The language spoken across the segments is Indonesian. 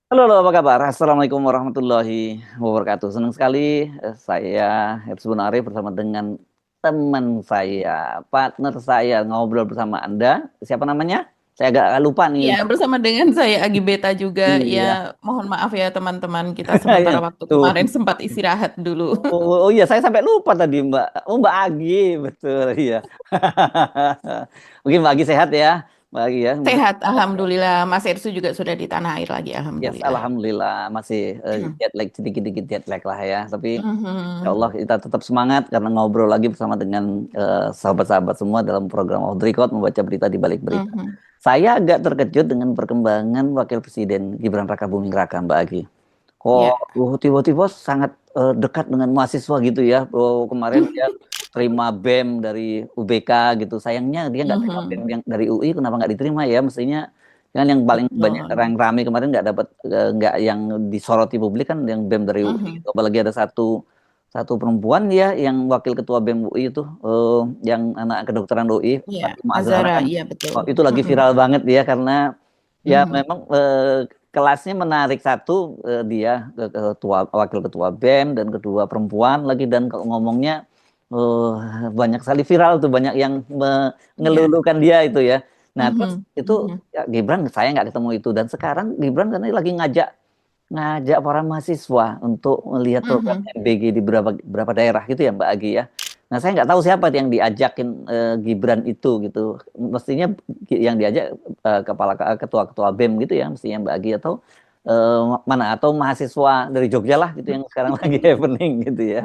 Halo, halo, apa kabar? Assalamualaikum warahmatullahi wabarakatuh. Senang sekali saya Hepsi Bonari bersama dengan teman saya, partner saya ngobrol bersama Anda. Siapa namanya? Saya agak lupa nih. Ya, bersama dengan saya Agi Beta juga. Ya, Iya. mohon maaf ya teman-teman, kita sementara waktu Tuh. kemarin sempat istirahat dulu. Oh, iya, saya sampai lupa tadi Mbak. Oh, Mbak Agi, betul, iya. Mungkin Mbak Agi sehat ya, Mbak Agi ya. Sehat, Alhamdulillah. Mas Ersu juga sudah di tanah air lagi, Yes, Alhamdulillah. alhamdulillah masih jet lag sedikit-sedikit jet lag lah ya. Tapi insya Mhm, Allah kita tetap semangat karena ngobrol lagi bersama dengan sahabat-sahabat semua dalam program Off the Record membaca berita di balik berita. mhm. Saya agak terkejut dengan perkembangan Wakil Presiden Gibran Rakabuming Raka, Mbak Agi. Ya. Kok tiba-tiba sangat dekat dengan mahasiswa gitu ya. Oh, kemarin dia terima BEM dari UBK gitu. Sayangnya dia nggak terima BEM Mhm. yang dari UI, kenapa nggak diterima ya? Mestinya kan yang paling banyak Betul. orang ramai kemarin nggak dapat, nggak yang disoroti publik kan yang BEM dari UI Mhm. gitu. Apalagi ada satu satu perempuan ya yang wakil ketua BEM UI itu, yang anak kedokteran UI Ya, Fatimah Azhara Azara, kan. iya betul. Oh, itu lagi Mhm. viral banget ya karena ya Mhm. memang kelasnya menarik. Satu, dia ketua wakil ketua BEM dan kedua perempuan lagi, dan kalau ngomongnya eh, banyak sekali viral tuh, banyak yang Ya. mengelulukan dia itu ya. Nah, terus Mhm. itu Mhm. ya, Gibran saya nggak ketemu itu, dan sekarang Gibran kan lagi ngajak ngajak para mahasiswa untuk melihat program Mhm. MBG di beberapa beberapa daerah gitu ya Mbak Agi ya. Nah, saya nggak tahu siapa yang diajakin Gibran itu gitu. Mestinya yang diajak kepala ketua-ketua BEM gitu ya, mestinya Mbak Agi, atau eh, mana, atau mahasiswa dari Jogja lah gitu yang sekarang lagi happening gitu ya.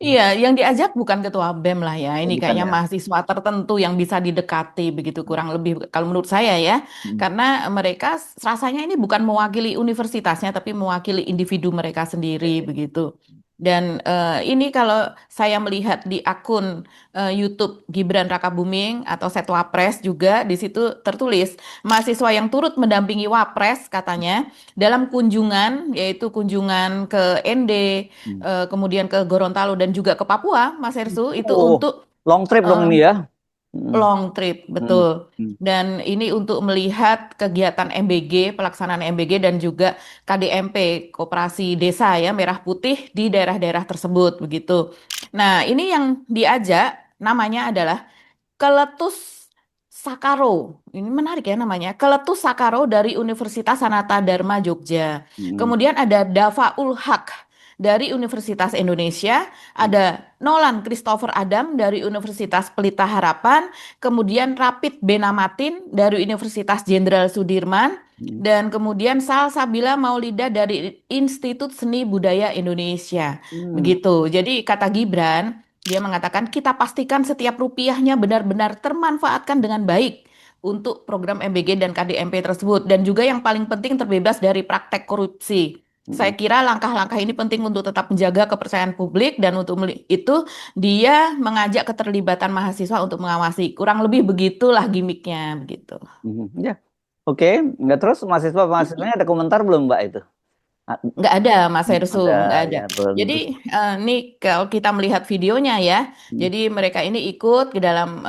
Iya, yang diajak bukan ketua BEM lah ya. Oh, Ini bukan kayaknya ya. mahasiswa tertentu yang bisa didekati begitu kurang lebih kalau menurut saya ya. Hmm. Karena mereka rasanya ini bukan mewakili universitasnya tapi mewakili individu mereka sendiri begitu. Dan ini kalau saya melihat di akun YouTube Gibran Rakabuming atau Setwapres juga di situ tertulis mahasiswa yang turut mendampingi Wapres katanya dalam kunjungan yaitu kunjungan ke ND, Hmm. kemudian ke Gorontalo dan juga ke Papua, Mas Hersu, itu Oh, untuk long trip dong eh, ini ya. Hmm. long trip, Hmm. betul. Hmm. Dan ini untuk melihat kegiatan MBG, pelaksanaan MBG dan juga KDMP, Koperasi Desa ya, Merah Putih di daerah-daerah tersebut, begitu. Nah, ini yang diajak namanya adalah Keletus Sakaro. Ini menarik ya namanya. Keletus Sakaro dari Universitas Sanata Dharma Jogja. Hmm. Kemudian ada Dava Ul Haq dari Universitas Indonesia. Ada Nolan Christopher Adam dari Universitas Pelita Harapan. Kemudian Rapid Benamatin dari Universitas Jenderal Sudirman. Hmm. Dan kemudian Salsabila Maulida dari Institut Seni Budaya Indonesia. Hmm. Begitu. Jadi kata Gibran, dia mengatakan kita pastikan setiap rupiahnya benar-benar termanfaatkan dengan baik untuk program MBG dan KDMP tersebut dan juga yang paling penting terbebas dari praktek korupsi. Hmm. Saya kira langkah-langkah ini penting untuk tetap menjaga kepercayaan publik dan untuk itu dia mengajak keterlibatan mahasiswa untuk mengawasi. Kurang lebih begitulah gimmicknya begitu. Hmm. Ya, oke. Nggak, terus mahasiswanya ada komentar belum Mbak itu? Ah, Nggak ada, Mas belum Hersu, ada nggak ada. ya, belum. Jadi ini kalau kita melihat videonya ya, Hmm. jadi mereka ini ikut ke dalam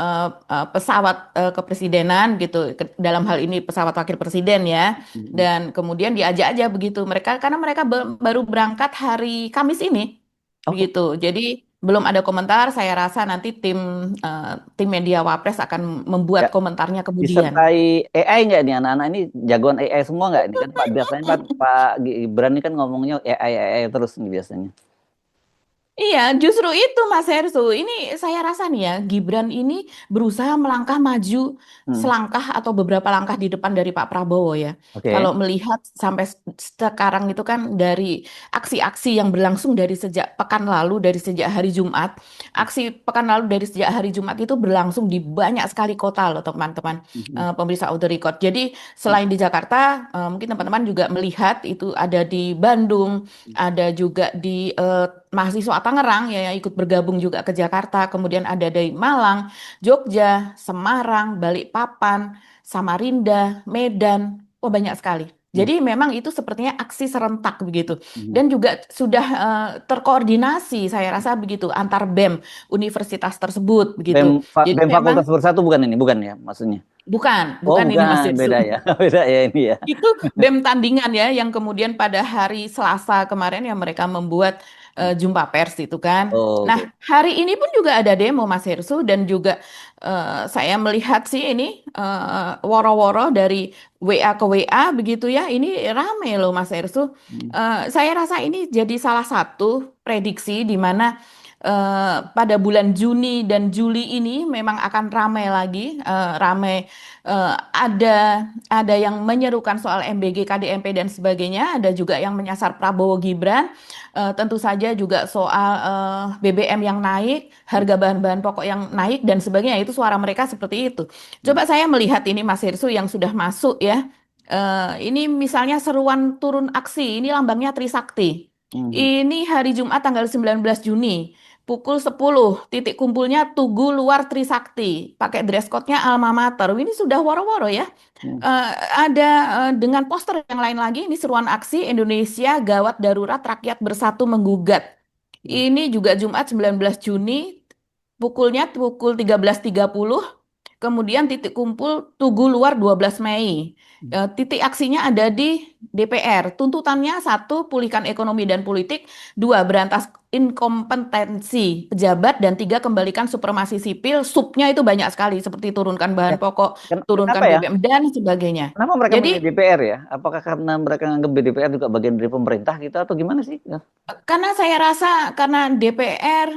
pesawat kepresidenan gitu, dalam hal ini pesawat wakil presiden ya, Hmm. dan kemudian diajak aja begitu mereka karena mereka baru berangkat hari Kamis ini, Oh, begitu. Jadi belum ada komentar. Saya rasa nanti eh, tim media Wapres akan membuat ya, komentarnya kemudian. disertai AI nggak nih anak-anak ini, jagoan AI semua nggak ini kan Pak, biasanya Pak Gibran ini kan ngomongnya AI terus nih biasanya. Iya, justru itu Mas Hersu. Ini saya rasa nih ya, Gibran ini berusaha melangkah maju Hmm. selangkah atau beberapa langkah di depan dari Pak Prabowo ya. Oke. Kalau melihat sampai sekarang itu kan dari aksi-aksi yang berlangsung dari sejak pekan lalu, dari sejak hari Jumat. Aksi pekan lalu dari sejak hari Jumat itu berlangsung di banyak sekali kota loh teman-teman Hmm. pemirsa Auto Record. Jadi selain di Jakarta, mungkin teman-teman juga melihat itu ada di Bandung, ada juga di mahasiswa Tangerang ya yang ikut bergabung juga ke Jakarta, kemudian ada dari Malang, Jogja, Semarang, Balikpapan, Samarinda, Medan, oh banyak sekali. Hmm. Jadi memang itu sepertinya aksi serentak begitu. Hmm. Dan juga sudah terkoordinasi saya rasa begitu antar BEM universitas tersebut BEM, begitu. Jadi BEM memang Fakultas Bersatu bukan ini, bukan ya maksudnya? Bukan, Oh, bukan ini Mas bukan, Yersu. beda ya. Beda ya ini ya. Itu BEM tandingan ya, yang kemudian pada hari Selasa kemarin yang mereka membuat jumpa pers itu kan. Oh, Nah, oke. hari ini pun juga ada demo Mas Hersu, dan juga saya melihat sih ini woro-woro dari WA ke WA begitu ya. Ini rame loh Mas Hersu. Hmm. Saya rasa ini jadi salah satu prediksi di mana pada bulan Juni dan Juli ini memang akan ramai lagi, ramai, ada yang menyerukan soal MBG, KDMP dan sebagainya, ada juga yang menyasar Prabowo Gibran, tentu saja juga soal BBM yang naik, harga bahan-bahan pokok yang naik dan sebagainya, itu suara mereka seperti itu. Coba saya melihat ini Mas Hirsu yang sudah masuk ya. Ini misalnya seruan turun aksi, ini lambangnya Trisakti. Hmm. Ini hari Jumat tanggal 19 Juni. Pukul 10, titik kumpulnya Tugu Luar Trisakti. Pakai dress code-nya Alma Mater. Ini sudah woro-woro ya. Hmm. Eh, ada dengan poster yang lain lagi, ini seruan aksi Indonesia Gawat Darurat Rakyat Bersatu Menggugat. Hmm. Ini juga Jumat 19 Juni, pukulnya pukul 13.30. Kemudian titik kumpul Tugu Luar 12 Mei. Titik aksinya ada di DPR. Tuntutannya satu, pulihkan ekonomi dan politik. Dua, berantas inkompetensi pejabat. Dan tiga, kembalikan supremasi sipil. Subnya itu banyak sekali, seperti turunkan Ya, bahan pokok, kenapa turunkan ya? BBM, dan sebagainya. Kenapa mereka milih Jadi, DPR ya? Apakah karena mereka nganggap DPR juga bagian dari pemerintah gitu atau gimana sih? Ya. karena saya rasa karena DPR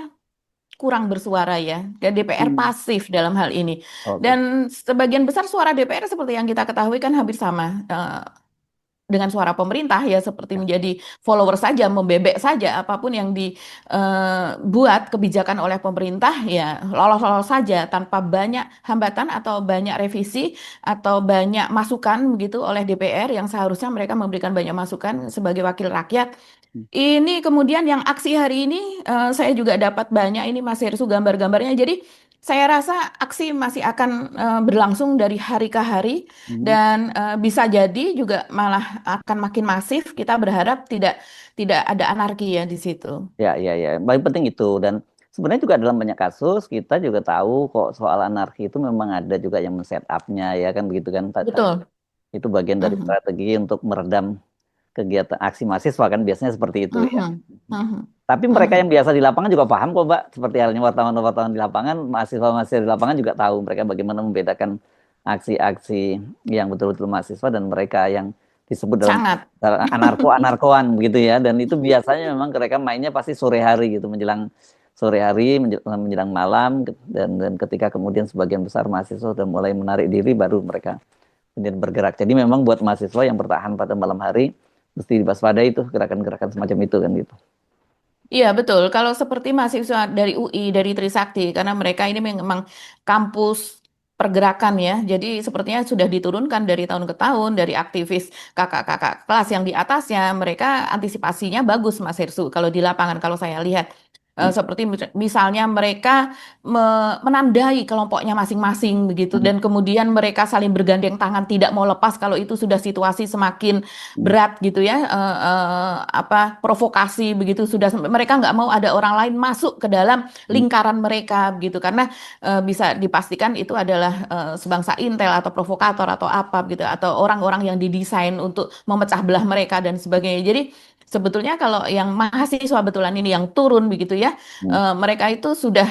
kurang bersuara ya, dan DPR Hmm. pasif dalam hal ini. Oke. Dan sebagian besar suara DPR seperti yang kita ketahui kan hampir sama dengan suara pemerintah ya, seperti Ya. menjadi follower saja, membebek saja apapun yang dibuat kebijakan oleh pemerintah ya lolos-lolos saja tanpa banyak hambatan atau banyak revisi atau banyak masukan begitu oleh DPR yang seharusnya mereka memberikan banyak masukan sebagai wakil rakyat. Hmm. Ini kemudian yang aksi hari ini saya juga dapat banyak ini Mas Hersu gambar-gambarnya. Jadi saya rasa aksi masih akan berlangsung dari hari ke hari, Hmm. dan bisa jadi juga malah akan makin masif. Kita berharap tidak tidak ada anarki ya di situ. Ya, ya, ya. Paling penting itu dan sebenarnya juga dalam banyak kasus kita juga tahu kok soal anarki itu memang ada juga yang men-set up-nya ya kan begitu kan. Betul. Itu bagian dari Mhm. strategi untuk meredam kegiatan aksi mahasiswa kan biasanya seperti itu ya. Mhm. Mhm. Tapi mereka yang Mhm. biasa di lapangan juga paham kok, Mbak. Seperti halnya wartawan-wartawan di lapangan, mahasiswa-mahasiswa di lapangan juga tahu mereka bagaimana membedakan aksi-aksi yang betul-betul mahasiswa dan mereka yang disebut dalam Sangat. anarko-anarkoan begitu ya. Dan itu biasanya memang mereka mainnya pasti sore hari gitu, menjelang sore hari, menjelang malam dan ketika kemudian sebagian besar mahasiswa sudah mulai menarik diri baru mereka kemudian bergerak. Jadi memang buat mahasiswa yang bertahan pada malam hari mesti diwaspadai itu gerakan-gerakan semacam itu kan gitu. Iya betul. Kalau seperti mahasiswa dari UI, dari Trisakti, karena mereka ini memang kampus pergerakan ya. Jadi sepertinya sudah diturunkan dari tahun ke tahun, dari aktivis kakak-kakak kelas yang di atasnya, mereka antisipasinya bagus Mas Hersu. Kalau di lapangan, kalau saya lihat. Seperti misalnya mereka menandai kelompoknya masing-masing begitu, dan kemudian mereka saling bergandeng tangan tidak mau lepas kalau itu sudah situasi semakin berat gitu ya, apa provokasi begitu, sudah mereka nggak mau ada orang lain masuk ke dalam lingkaran mereka begitu, karena bisa dipastikan itu adalah sebangsa intel atau provokator atau apa gitu, atau orang-orang yang didesain untuk memecah belah mereka dan sebagainya. Jadi sebetulnya kalau yang mahasiswa betulan ini yang turun begitu ya, mereka itu sudah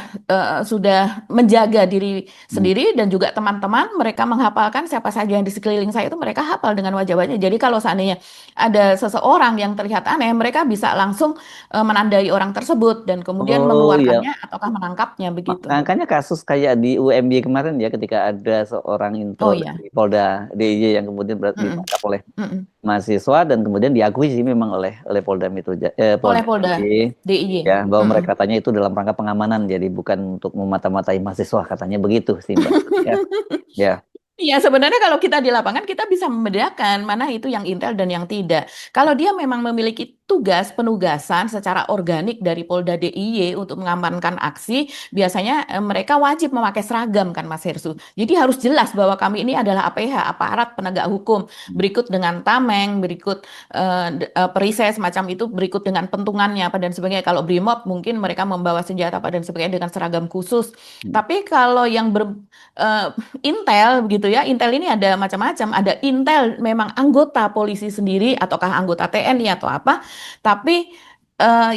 menjaga diri sendiri, dan juga teman-teman mereka menghafalkan siapa saja yang di sekeliling saya itu mereka hafal dengan wajah-wajahnya. Jadi kalau seandainya ada seseorang yang terlihat aneh, mereka bisa langsung menandai orang tersebut dan kemudian Oh iya, mengeluarkannya ataukah menangkapnya begitu. makanya kasus kayak di UMY kemarin ya ketika ada seorang intro Oh dari iya. Polda DIY yang kemudian Mm-mm. ditangkap oleh Mm-mm. mahasiswa dan kemudian diakui sih memang oleh Polda Oleh Polda Polda DIY DIY. ya bahwa Mm-mm. mereka katanya itu dalam rangka pengamanan jadi bukan untuk memata-matai mahasiswa katanya begitu sih Mbak. Ya, ya. Iya, sebenarnya kalau kita di lapangan kita bisa membedakan mana itu yang intel dan yang tidak. Kalau dia memang memiliki tugas penugasan secara organik dari Polda DIY untuk mengamankan aksi, biasanya mereka wajib memakai seragam kan Mas Hersu. Jadi harus jelas bahwa kami ini adalah APH, aparat penegak hukum, berikut dengan tameng, berikut perisai semacam itu, berikut dengan pentungannya apa dan sebagainya. Kalau BRIMOB mungkin mereka membawa senjata apa dan sebagainya dengan seragam khusus. Tapi kalau yang intel begitu gitu ya. Intel ini ada macam-macam. Ada intel memang anggota polisi sendiri ataukah anggota TNI atau apa. Tapi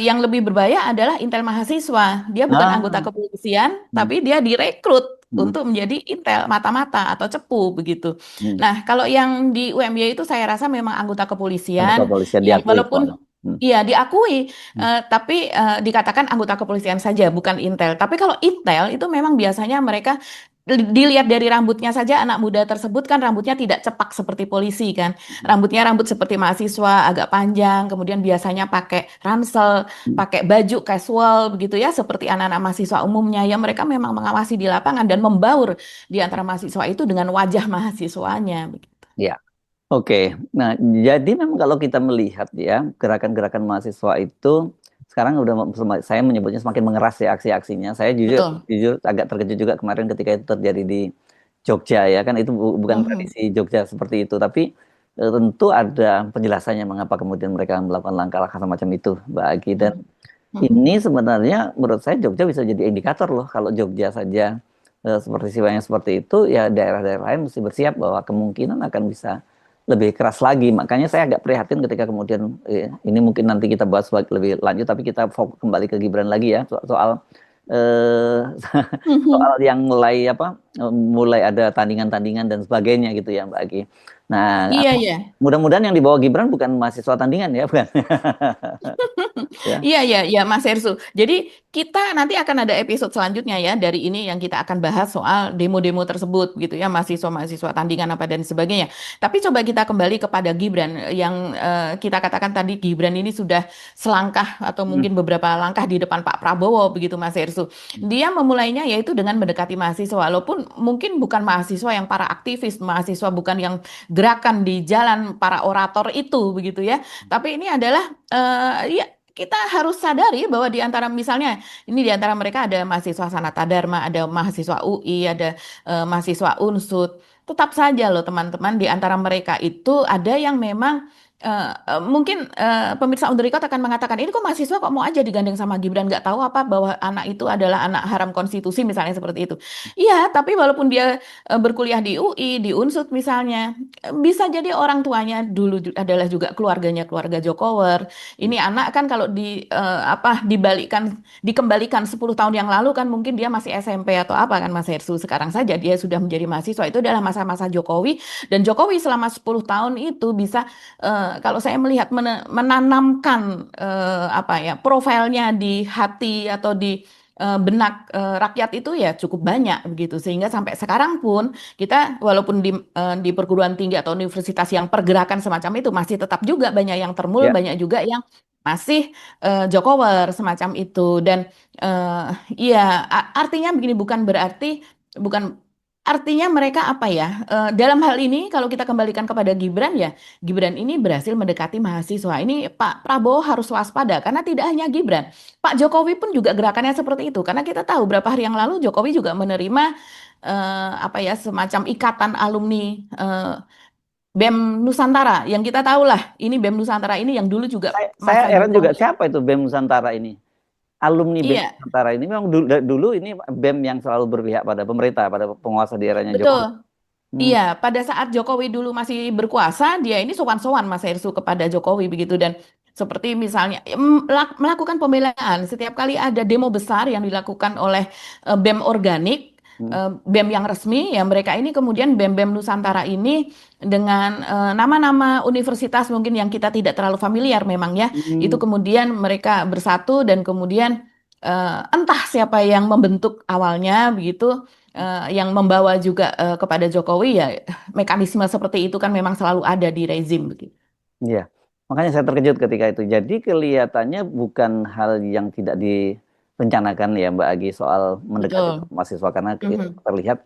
yang lebih berbahaya adalah intel mahasiswa. Dia bukan anggota Ah, kepolisian, hmm, tapi dia direkrut hmm, untuk menjadi intel mata-mata atau cepu begitu. hmm. Nah, kalau yang di UMY itu saya rasa memang anggota Anggota kepolisian kepolisian yang diakui soalnya. walaupun Hmm, iya diakui, hmm. tapi dikatakan anggota kepolisian saja, bukan intel. Tapi kalau intel itu memang biasanya mereka dilihat dari rambutnya saja anak muda tersebut kan rambutnya tidak cepak seperti polisi kan. Rambutnya rambut seperti mahasiswa agak panjang, kemudian biasanya pakai ransel, Hmm. pakai baju casual begitu ya seperti anak-anak mahasiswa umumnya. Ya mereka memang mengawasi di lapangan dan membaur di antara mahasiswa itu dengan wajah mahasiswanya begitu. Ya, oke. Nah, jadi memang kalau kita melihat ya gerakan-gerakan mahasiswa itu sekarang udah saya menyebutnya semakin mengeras ya aksi-aksinya. Saya jujur Betul. jujur agak terkejut juga kemarin ketika itu terjadi di Jogja ya kan itu bukan Mhm. tradisi Jogja seperti itu, tapi tentu ada penjelasannya mengapa kemudian mereka melakukan langkah-langkah semacam itu, Mbak Agi. Dan Mhm. ini Mhm. sebenarnya menurut saya Jogja bisa jadi indikator loh kalau Jogja saja seperti siwanya seperti itu ya daerah-daerah lain mesti bersiap bahwa kemungkinan akan bisa lebih keras lagi. Makanya saya agak prihatin ketika kemudian ini mungkin nanti kita bahas lebih lanjut tapi kita kembali ke Gibran lagi ya soal eh, soal Mhm. yang mulai apa mulai ada tandingan-tandingan dan sebagainya gitu ya Mbak Agi. Nah, Iya ya. mudah-mudahan yang dibawa Gibran bukan mahasiswa tandingan ya, bukan ya. Iya, iya, iya, Mas Hersu. Jadi kita nanti akan ada episode selanjutnya ya dari ini yang kita akan bahas soal demo-demo tersebut gitu ya, mahasiswa-mahasiswa tandingan apa dan sebagainya. Tapi coba kita kembali kepada Gibran yang kita katakan tadi Gibran ini sudah selangkah atau Hmm. mungkin beberapa langkah di depan Pak Prabowo begitu Mas Hersu. Dia memulainya yaitu dengan mendekati mahasiswa, walaupun mungkin bukan mahasiswa yang para aktivis, mahasiswa bukan yang gerakan di jalan para orator itu begitu ya. Tapi ini adalah ya kita harus sadari bahwa di antara misalnya ini di antara mereka ada mahasiswa Sanata Dharma, ada mahasiswa UI, ada mahasiswa Unsud. Tetap saja loh teman-teman di antara mereka itu ada yang memang mungkin pemirsa On The Record akan mengatakan ini kok mahasiswa kok mau aja digandeng sama Gibran nggak tahu apa bahwa anak itu adalah anak haram konstitusi misalnya seperti itu. Iya, tapi walaupun dia berkuliah di UI, di Unsud misalnya, bisa jadi orang tuanya dulu adalah juga keluarganya keluarga Jokower. Ini anak kan kalau dikembalikan 10 tahun yang lalu kan mungkin dia masih SMP atau apa kan Mas Hersu. Sekarang saja dia sudah menjadi mahasiswa. Itu adalah masa-masa Jokowi dan Jokowi selama 10 tahun itu bisa kalau saya melihat menanamkan apa ya profilnya di hati atau di benak rakyat itu ya cukup banyak begitu sehingga sampai sekarang pun kita walaupun di perguruan tinggi atau universitas yang pergerakan semacam itu masih tetap juga banyak yang termul, Ya, banyak juga yang masih Jokower semacam itu dan eh, ya artinya begini bukan artinya mereka apa ya dalam hal ini kalau kita kembalikan kepada Gibran ya Gibran ini berhasil mendekati mahasiswa ini Pak Prabowo harus waspada karena tidak hanya Gibran Pak Jokowi pun juga gerakannya seperti itu karena kita tahu beberapa hari yang lalu Jokowi juga menerima apa ya semacam ikatan alumni eh, BEM Nusantara yang kita tahu lah ini BEM Nusantara ini yang dulu juga saya Mas heran juga Jokowi siapa itu BEM Nusantara ini. Alumni BEM iya Nusantara ini memang dulu ini BEM yang selalu berpihak pada pemerintah, pada penguasa di eranya betul. Jokowi. Hmm. Iya, pada saat Jokowi dulu masih berkuasa, dia ini sowan-sowan Mas Hersu kepada Jokowi begitu dan seperti misalnya melakukan pembelaan setiap kali ada demo besar yang dilakukan oleh BEM organik, Hmm. BEM yang resmi, ya mereka ini kemudian BEM-BEM Nusantara ini dengan nama-nama universitas mungkin yang kita tidak terlalu familiar memang ya, itu Hmm. kemudian mereka bersatu dan kemudian entah siapa yang membentuk awalnya begitu yang membawa juga kepada Jokowi ya mekanisme seperti itu kan memang selalu ada di rezim begitu. Iya, makanya saya terkejut ketika itu. Jadi kelihatannya bukan hal yang tidak direncanakan ya Mbak Agi soal mendekati Betul. mahasiswa karena Mhm. terlihat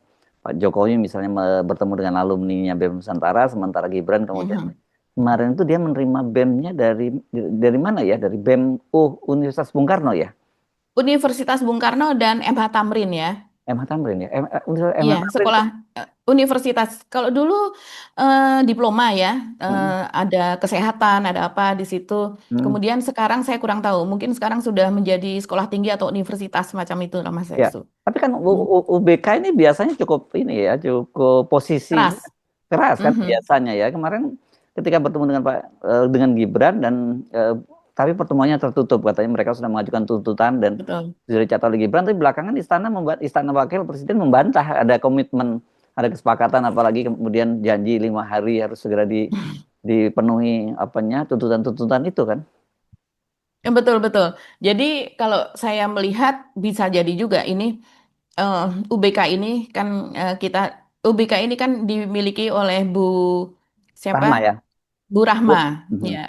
Pak Jokowi misalnya bertemu dengan alumninya BEM Nusantara, sementara Gibran kemudian Mhm. kemarin itu dia menerima BEM-nya dari mana ya? Dari BEM Universitas Bung Karno ya? Universitas Bung Karno dan MH Tamrin ya. MH Tamrin ya? Universitas MH Iya, Tamrin itu sekolah. Universitas. Kalau dulu diploma ya, Hmm. ada kesehatan, ada apa di situ. Hmm. Kemudian sekarang saya kurang tahu. Mungkin sekarang sudah menjadi sekolah tinggi atau universitas macam itu lah Mas Ya, Hestu. tapi kan Hmm. UBK ini biasanya cukup ini ya, cukup posisinya Keras. keras kan Mhm. biasanya ya. Kemarin ketika bertemu dengan dengan Gibran dan tapi pertemuannya tertutup katanya mereka sudah mengajukan tuntutan dan Betul. sudah dicatat oleh Gibran. Tapi belakangan istana wakil presiden membantah ada komitmen, ada kesepakatan, apalagi kemudian janji 5 hari harus segera dipenuhi apanya tuntutan-tuntutan itu kan. Ya, betul betul. Jadi kalau saya melihat bisa jadi juga ini eh, UBK ini kan kita UBK ini kan dimiliki oleh Bu siapa? Rahma ya. Bu Rahma, Bu. Mhm. ya.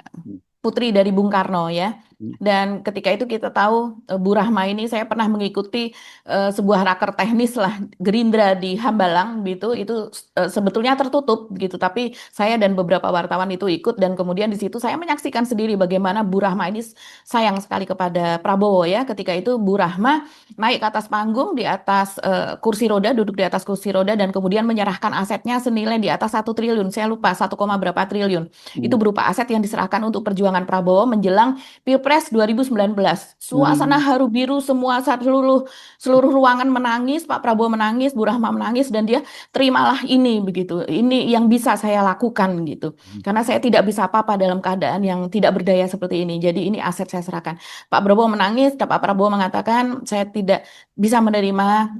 Putri dari Bung Karno ya. Mhm. Dan ketika itu kita tahu Bu Rahma ini saya pernah mengikuti sebuah raker teknis lah Gerindra di Hambalang gitu itu sebetulnya tertutup gitu tapi saya dan beberapa wartawan itu ikut dan kemudian di situ saya menyaksikan sendiri bagaimana Bu Rahma ini sayang sekali kepada Prabowo ya ketika itu Bu Rahma naik ke atas panggung di atas kursi roda duduk di atas kursi roda dan kemudian menyerahkan asetnya senilai di atas 1 triliun saya lupa 1, berapa triliun itu Mhm. berupa aset yang diserahkan untuk perjuangan Prabowo menjelang Pilpres 2019. Suasana Mhm. haru biru semua seluruh seluruh ruangan menangis, Pak Prabowo menangis, Bu Rahma menangis dan dia terimalah ini begitu. Ini yang bisa saya lakukan gitu. Karena saya tidak bisa apa-apa dalam keadaan yang tidak berdaya seperti ini. Jadi ini aset saya serahkan. Pak Prabowo menangis, dan Pak Prabowo mengatakan saya tidak bisa menerima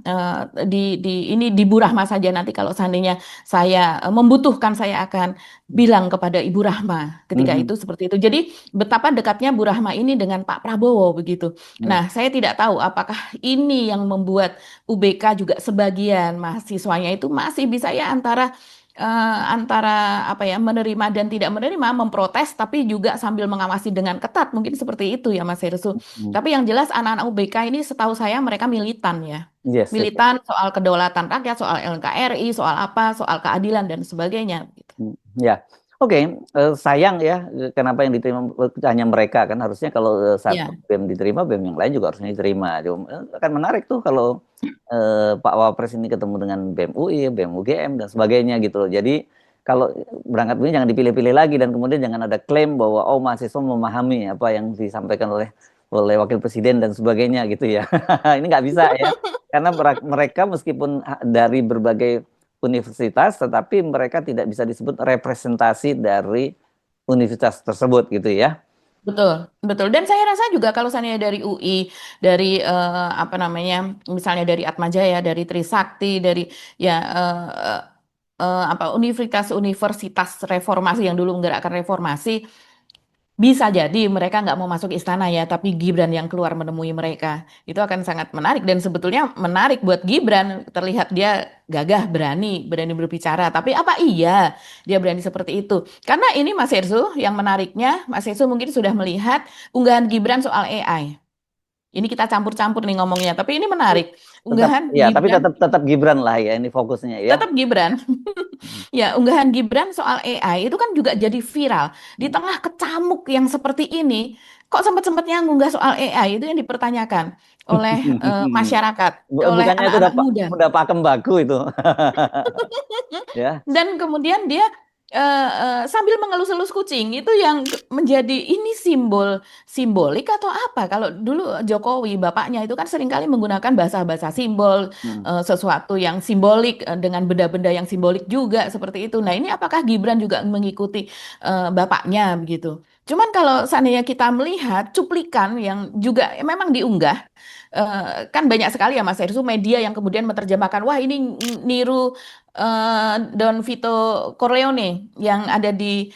ini di Bu Rahma saja nanti kalau seandainya saya membutuhkan saya akan bilang kepada Ibu Rahma ketika itu Mhm. seperti itu. Jadi betapa dekatnya Bu Rahma ini dengan Pak Prabowo begitu. Mhm. Nah, saya tidak tahu apakah ini yang membuat UBK juga sebagian mahasiswanya itu masih bisa ya antara apa ya menerima dan tidak menerima, memprotes tapi juga sambil mengawasi dengan ketat. Mungkin seperti itu ya Mas Hersu. Mhm. Tapi yang jelas anak-anak UBK ini setahu saya mereka militan ya. Yes, yes, yes. Militan soal kedaulatan rakyat, soal NKRI, soal apa, soal keadilan dan sebagainya gitu. Ya, oke. Sayang ya, kenapa yang diterima hanya mereka kan harusnya kalau satu Ya. BEM diterima, BEM yang lain juga harusnya diterima. Akan menarik tuh kalau Pak Wapres ini ketemu dengan BEM UI, BEM UGM dan sebagainya gitu loh. Jadi kalau berangkat ini jangan dipilih-pilih lagi dan kemudian jangan ada klaim bahwa oh mahasiswa memahami apa yang disampaikan oleh wakil presiden dan sebagainya gitu ya. Ini nggak bisa ya, karena mereka meskipun dari berbagai universitas, tetapi mereka tidak bisa disebut representasi dari universitas tersebut gitu ya. Betul, betul. Dan saya rasa juga kalau misalnya dari UI, dari apa namanya, misalnya dari Atmajaya, dari Trisakti, dari ya apa universitas-universitas reformasi yang dulu menggerakkan reformasi, bisa jadi mereka nggak mau masuk istana ya, tapi Gibran yang keluar menemui mereka. Itu akan sangat menarik dan sebetulnya menarik buat Gibran. Terlihat dia gagah, berani berbicara. Tapi apa iya dia berani seperti itu? Karena ini Mas Herzu, yang menariknya, Mas Herzu mungkin sudah melihat unggahan Gibran soal AI. Ini kita campur-campur nih ngomongnya, tapi ini menarik. Tetap Unggahan ya, tapi Gibran, tetap tetap Gibran lah ya ini fokusnya ya. tetap Gibran. Ya, unggahan Gibran soal AI itu kan juga jadi viral. Di tengah kecamuk yang seperti ini, kok sempat-sempatnya ngunggah soal AI itu yang dipertanyakan oleh masyarakat, oleh Bukannya itu anak-anak muda. udah pakem baku itu. Ya. Dan kemudian dia sambil mengelus-elus kucing itu yang menjadi ini simbolik atau apa? Kalau dulu Jokowi bapaknya itu kan seringkali menggunakan bahasa-bahasa simbol, Hmm. sesuatu yang simbolik dengan benda-benda yang simbolik juga seperti itu. Nah, ini apakah Gibran juga mengikuti bapaknya begitu? Cuman kalau seandainya kita melihat cuplikan yang juga memang diunggah, kan banyak sekali ya Mas Hersu media yang kemudian menerjemahkan, wah ini niru Don Vito Corleone yang ada di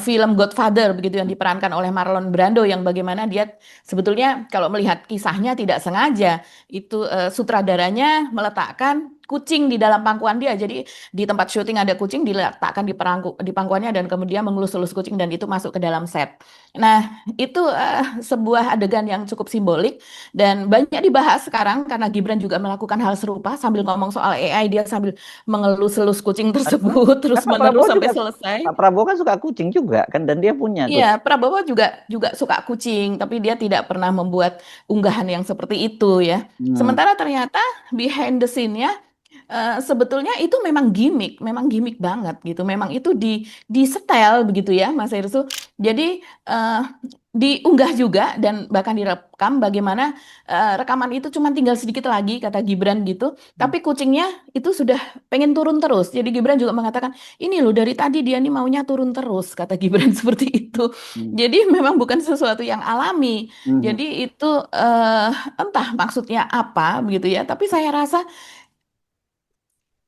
film Godfather begitu yang diperankan oleh Marlon Brando yang bagaimana dia sebetulnya kalau melihat kisahnya tidak sengaja itu sutradaranya meletakkan kucing di dalam pangkuan dia. Jadi di tempat syuting ada kucing diletakkan di pangkuannya dan kemudian mengelus-elus kucing dan itu masuk ke dalam set. Nah, itu sebuah adegan yang cukup simbolik dan banyak dibahas sekarang karena Gibran juga melakukan hal serupa sambil ngomong soal AI dia sambil mengelus-elus kucing tersebut Kan Pak terus-menerus Prabowo sampai juga selesai. Pak Prabowo kan suka kucing juga kan dan dia punya Iya, kucing. Prabowo juga juga suka kucing, tapi dia tidak pernah membuat unggahan yang seperti itu ya. Hmm. Sementara ternyata behind the scene-nya sebetulnya itu memang gimmick banget gitu. Memang itu di setel begitu ya, Mas Hersу. Jadi eh, diunggah juga dan bahkan direkam bagaimana rekaman itu cuma tinggal sedikit lagi kata Gibran gitu. Hmm. Tapi kucingnya itu sudah pengen turun terus. Jadi Gibran juga mengatakan, ini loh dari tadi dia nih maunya turun terus kata Gibran seperti itu. Hmm. Jadi memang bukan sesuatu yang alami. Hmm. Jadi itu eh, entah maksudnya apa begitu ya. Tapi saya rasa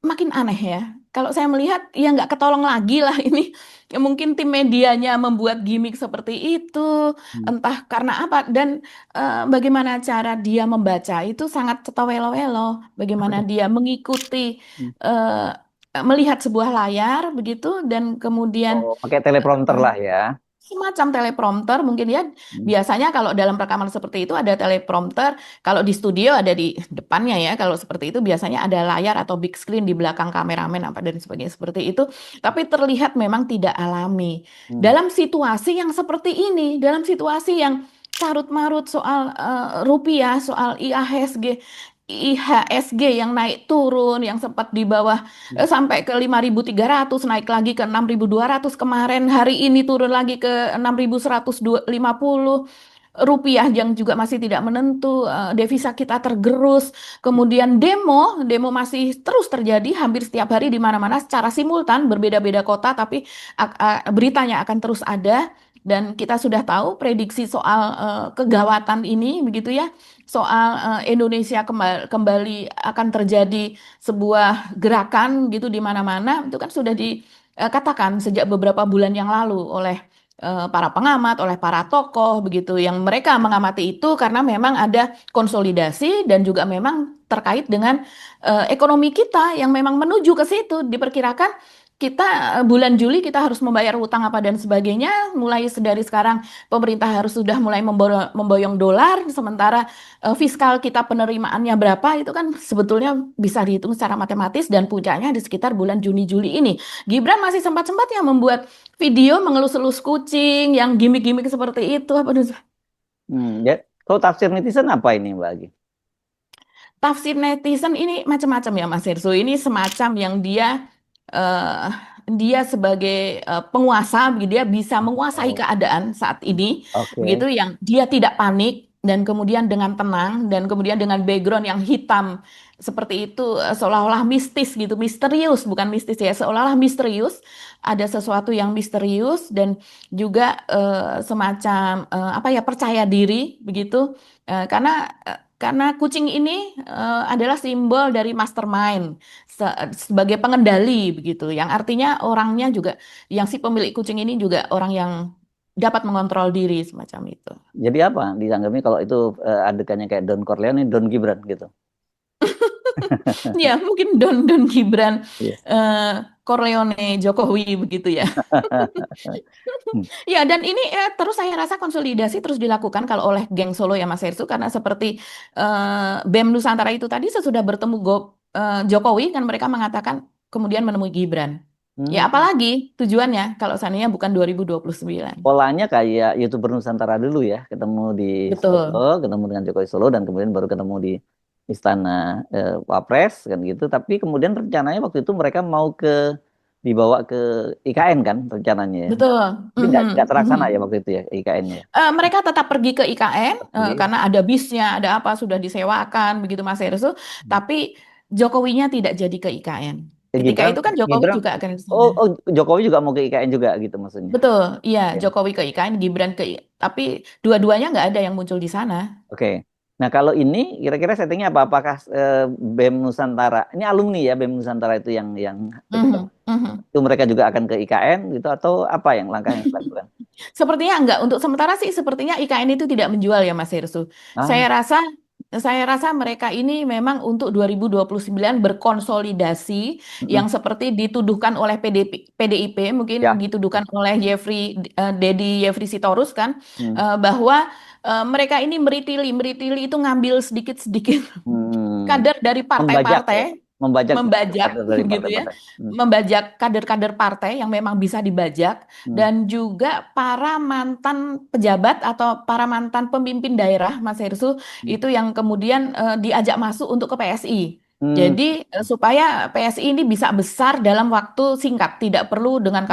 makin aneh ya. Kalau saya melihat ya nggak ketolong lagi lah ini. Ya mungkin tim medianya membuat gimmick seperti itu, Hmm. entah karena apa. Dan bagaimana cara dia membaca itu sangat cetawelo-welo. Bagaimana dia mengikuti, Hmm. melihat sebuah layar begitu, dan kemudian Oh, pakai teleprompter eh, lah ya. semacam teleprompter mungkin ya. Hmm. Biasanya kalau dalam rekaman seperti itu ada teleprompter, kalau di studio ada di depannya ya. Kalau seperti itu biasanya ada layar atau big screen di belakang kameramen apa dan sebagainya seperti itu. Tapi terlihat memang tidak alami. Hmm. Dalam situasi yang seperti ini, dalam situasi yang carut-marut soal rupiah, soal IHSG yang naik turun, yang sempat di bawah Hmm. sampai ke 5.300 naik lagi ke 6.200 kemarin, hari ini turun lagi ke 6.150, rupiah yang juga masih tidak menentu, devisa kita tergerus, kemudian demo masih terus terjadi hampir setiap hari di mana-mana secara simultan berbeda-beda kota, tapi beritanya akan terus ada. Dan kita sudah tahu prediksi soal kegawatan ini begitu ya, soal Indonesia kembali akan terjadi sebuah gerakan gitu di mana-mana, itu kan sudah dikatakan sejak beberapa bulan yang lalu oleh para pengamat, oleh para tokoh begitu, yang mereka mengamati itu karena memang ada konsolidasi dan juga memang terkait dengan ekonomi kita yang memang menuju ke situ. Diperkirakan kita bulan Juli kita harus membayar hutang apa dan sebagainya. Mulai dari sekarang pemerintah harus sudah mulai memboyong dolar, sementara fiskal kita penerimaannya berapa itu kan sebetulnya bisa dihitung secara matematis, dan puncaknya di sekitar bulan Juni Juli ini. Gibran masih sempat-sempatnya membuat video mengelus-elus kucing yang gimmick-gimmick seperti itu apa. Ya, kalau tafsir netizen apa ini, Mbak Agi? Tafsir netizen ini macam-macam ya Mas Herso. Ini semacam yang eh, dia sebagai penguasa, begitu, dia bisa menguasai Oh, keadaan saat ini, oke. begitu, yang dia tidak panik dan kemudian dengan tenang dan kemudian dengan background yang hitam seperti itu, seolah-olah mistis gitu, misterius, bukan mistis ya, seolah-olah misterius, ada sesuatu yang misterius dan juga semacam apa ya, percaya diri begitu. Karena kucing ini adalah simbol dari mastermind sebagai pengendali begitu, yang artinya orangnya juga, yang si pemilik kucing ini juga orang yang dapat mengontrol diri semacam itu. Jadi apa dianggapnya kalau itu adegannya kayak Don Corleone, Don Gibran gitu? Ya mungkin Don Gibran, Iya. eh, Corleone Jokowi begitu ya. Hmm. Ya, dan ini terus saya rasa konsolidasi terus dilakukan kalau oleh geng Solo ya Mas Hersu, karena seperti BEM Nusantara itu tadi sesudah bertemu Jokowi kan mereka mengatakan kemudian menemui Gibran. Ya Hmm. apalagi tujuannya kalau seandainya bukan 2029. Polanya kayak YouTuber Nusantara dulu ya, ketemu di Solo, Betul. ketemu dengan Jokowi Solo, dan kemudian baru ketemu di Istana Wapres kan gitu. Tapi kemudian rencananya waktu itu mereka mau dibawa ke IKN kan rencananya ya. Betul. Tapi nggak Mhm, terlaksana ya mhm. waktu itu ya IKN-nya. Mereka tetap pergi ke IKN Oke. karena ada bisnya, ada apa sudah disewakan begitu Mas Herssu, tapi Jokowinya tidak jadi ke IKN. Ketika Gibran, itu kan Jokowi Gibran, juga akan ke oh, sana. oh, Jokowi juga mau ke IKN juga gitu maksudnya. Betul, iya, Ya. Jokowi ke IKN, Gibran tapi dua-duanya nggak ada yang muncul di sana. Oke. Nah, kalau ini kira-kira settingnya apa? Apakah BEM Nusantara, ini alumni ya BEM Nusantara itu yang Mhm, mhm. itu mereka juga akan ke IKN gitu atau apa yang langkah yang dilakukan? Sepertinya enggak. Untuk sementara sih sepertinya IKN itu tidak menjual ya Mas Herssu. Ah, Saya rasa saya rasa mereka ini memang untuk 2029 berkonsolidasi, mm-mm. yang seperti dituduhkan oleh PDIP, mungkin Ya. dituduhkan oleh Dedi Yefri Sitorus kan, Hmm. bahwa mereka ini meritili itu ngambil sedikit-sedikit Hmm. kader dari Membajak ya, partai-partai, membajak membajak kader dari gitu ya, partai-partai. Hmm. membajak kader-kader partai yang memang bisa dibajak, Hmm. dan juga para mantan pejabat atau para mantan pemimpin daerah Mas Hersu Hmm. itu yang kemudian diajak masuk untuk ke PSI. Hmm, Jadi supaya PSI ini bisa besar dalam waktu singkat, tidak perlu dengan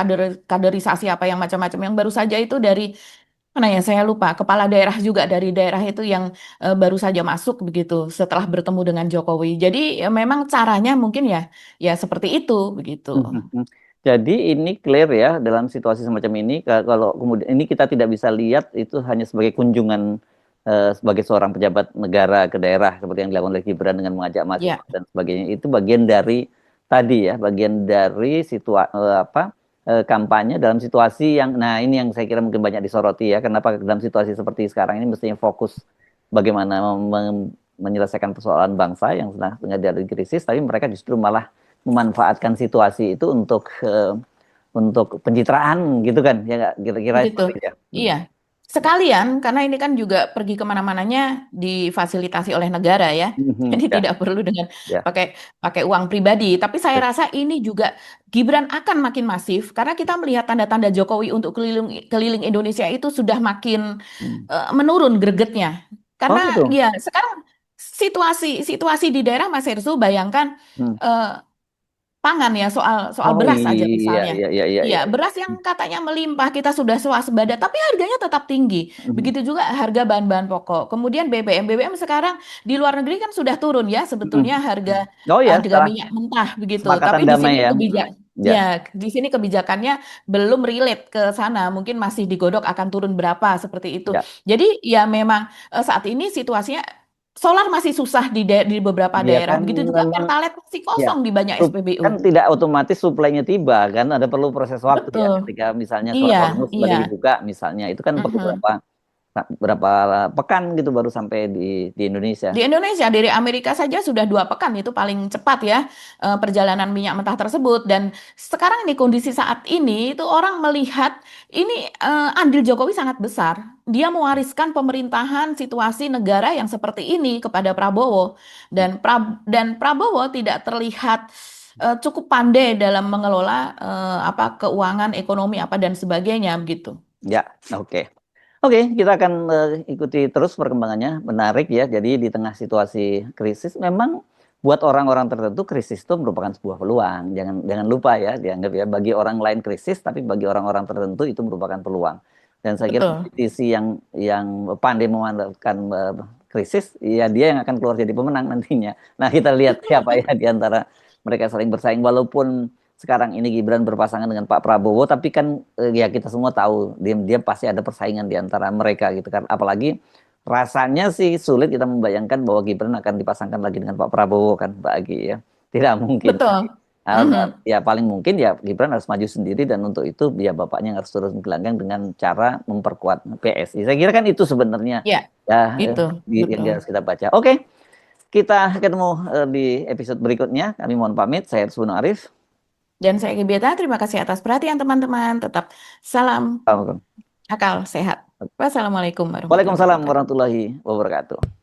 kaderisasi apa yang macam-macam. Yang baru saja itu dari mana ya saya lupa, kepala daerah juga dari daerah itu yang baru saja masuk begitu setelah bertemu dengan Jokowi. Jadi memang caranya mungkin ya seperti itu begitu. mhm. Jadi ini clear ya dalam situasi semacam ini kalau kemudian ini kita tidak bisa lihat itu hanya sebagai kunjungan sebagai seorang pejabat negara ke daerah seperti yang dilakukan oleh Gibran dengan mengajak Ya, mahasiswa dan sebagainya itu bagian dari tadi ya bagian dari kampanye dalam situasi yang nah ini yang saya kira mungkin banyak disoroti ya kenapa dalam situasi seperti sekarang ini mestinya fokus bagaimana menyelesaikan persoalan bangsa yang sedang dari krisis tapi mereka justru malah memanfaatkan situasi itu untuk pencitraan gitu kan ya nggak? Kira-kira begitu. seperti itu ya. Iya. Sekalian, karena ini kan juga pergi kemana-mananya difasilitasi oleh negara ya. Mhm, Jadi ya tidak perlu dengan ya pakai pakai uang pribadi. Tapi saya rasa ini juga Gibran akan makin masif karena kita melihat tanda-tanda Jokowi untuk keliling keliling Indonesia itu sudah makin Hmm. menurun gregetnya. Oh Karena gitu. ya sekarang situasi situasi di daerah Mas Herzl bayangkan Hmm. eh, pangan ya soal soal Oh beras aja iya misalnya. iya iya iya Iya, iya. beras yang katanya melimpah kita sudah swasembada tapi harganya tetap tinggi. Mhm, Begitu juga harga bahan-bahan pokok. Kemudian BBM BBM sekarang di luar negeri kan sudah turun ya sebetulnya mhm. harga Oh ya harga setelah minyak mentah begitu. Tapi kesepakatan di damai sini ya. Ya. ya di sini kebijakannya belum relate ke sana. Mungkin masih digodok akan turun berapa seperti itu. Ya. Jadi ya memang saat ini situasinya solar masih susah di beberapa Iya daerah. kan Begitu juga memang Pertalite masih ya kosong di banyak SPBU. kan tidak otomatis suplainya tiba kan ada perlu proses waktu ya Betul. ketika misalnya Selat Iya, Hormuz iya. baru dibuka misalnya itu kan perlu Mhm. berapa pekan gitu baru sampai di Indonesia. Di Indonesia, dari Amerika saja sudah 2 pekan itu paling cepat ya perjalanan minyak mentah tersebut. Dan sekarang ini kondisi saat ini itu orang melihat ini andil Jokowi sangat besar. Dia mewariskan pemerintahan situasi negara yang seperti ini kepada Prabowo dan Prabowo tidak terlihat cukup pandai dalam mengelola apa keuangan, ekonomi apa dan sebagainya begitu. Ya, oke. Oke, kita akan ikuti terus perkembangannya. Menarik ya. Jadi di tengah situasi krisis, memang buat orang-orang tertentu krisis itu merupakan sebuah peluang. Jangan jangan lupa ya, dianggap ya bagi orang lain krisis, tapi bagi orang-orang tertentu itu merupakan peluang. Dan saya kira Betul. politisi yang pandai memanfaatkan krisis, ya dia yang akan keluar jadi pemenang nantinya. Nah, kita lihat siapa ya di antara mereka saling bersaing. Walaupun sekarang ini Gibran berpasangan dengan Pak Prabowo, tapi kan ya kita semua tahu diam-diam pasti ada persaingan di antara mereka gitu kan. Apalagi rasanya sih sulit kita membayangkan bahwa Gibran akan dipasangkan lagi dengan Pak Prabowo kan, Mbak Agi ya. Tidak mungkin. Betul. Ah, Mhm. ya paling mungkin ya Gibran harus maju sendiri dan untuk itu ya bapaknya harus turun gelanggang dengan cara memperkuat PSI. Saya kira kan itu sebenarnya Ya, ya itu yang betul. harus kita baca. Oke, kita ketemu di episode berikutnya. Kami mohon pamit. Saya Suno Arif. Dan saya Gebieta, terima kasih atas perhatian teman-teman. Tetap salam Assalamualaikum. akal sehat. Wassalamualaikum warahmatullahi Waalaikumsalam wabarakatuh. warahmatullahi wabarakatuh.